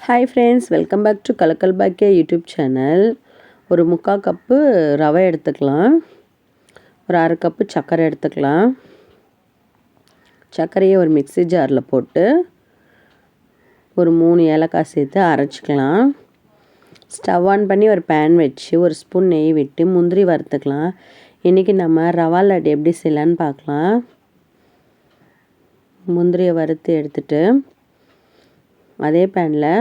Hi friends, welcome back to Kalakkal Bakkiya YouTube channel. ஒரு 3/4 cup ரவை எடுத்துக்கலாம். ஒரு 1/2 கப்பு சர்க்கரை எடுத்துக்கலாம். சர்க்கரையை ஒரு மிக்ஸி ஜாரில் போட்டு ஒரு 3 ஏலக்காய் சேர்த்து அரைச்சிக்கலாம். ஸ்டவ் ஆன் பண்ணி ஒரு பேன் வச்சு ஒரு ஸ்பூன் நெய் விட்டு முந்திரி வறுத்துக்கலாம். இன்றைக்கி நம்ம ரவா லட்டு எப்படி செய்யலான்னு பார்க்கலாம். முந்திரியை வறுத்து எடுத்துட்டு அதே பேனில்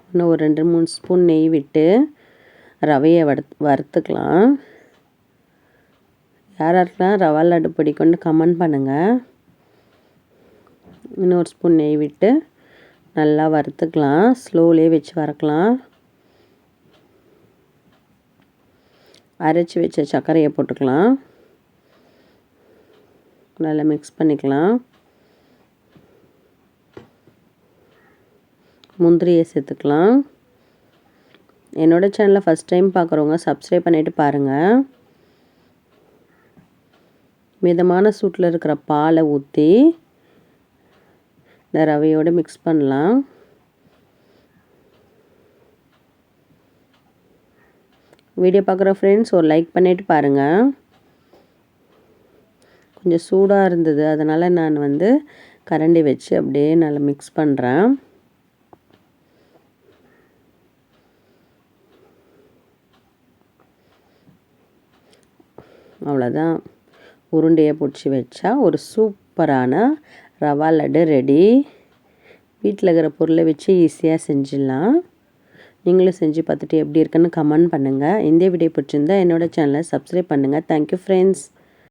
இன்னும் ஒரு 2-3 ஸ்பூன் நெய் விட்டு ரவையை வறுத்துக்கலாம். யாராருக்கெல்லாம் ரவா லட்டு பிடிக்கும்னு கமெண்ட் பண்ணுங்கள். இன்னொரு ஸ்பூன் நெய் விட்டு நல்லா வறுத்துக்கலாம். ஸ்லோவிலே வச்சு வறுக்கலாம். அரைச்சி வச்ச சர்க்கரையை போட்டுக்கலாம். நல்லா மிக்ஸ் பண்ணிக்கலாம். முந்திரியை சேர்த்துக்கலாம். என்னோடய சேனலை ஃபஸ்ட் டைம் பார்க்குறவங்க சப்ஸ்கிரைப் பண்ணிவிட்டு பாருங்கள். மிதமான சூட்டில் இருக்கிற பாலை ஊற்றி இந்த ரவையோடு மிக்ஸ் பண்ணலாம். வீடியோ பார்க்குற ஃப்ரெண்ட்ஸ் ஒரு லைக் பண்ணிவிட்டு பாருங்கள். கொஞ்சம் சூடாக இருந்தது, அதனால் நான் கரண்டி வச்சு அப்படியே நல்லா மிக்ஸ் பண்ணுறேன். அவ்வளோதான். உருண்டையை பிடிச்சி வச்சா ஒரு சூப்பரான ரவா லட்டு ரெடி. வீட்டில் இருக்கிற பொருளை வச்சு ஈஸியாக செஞ்சிடலாம். நீங்களும் செஞ்சு பார்த்துட்டு எப்படி இருக்குன்னு கமெண்ட் பண்ணுங்கள். இந்த வீடியோ பிடிச்சிருந்தா என்னோடய சேனலை சப்ஸ்கிரைப் பண்ணுங்கள். Thank you friends.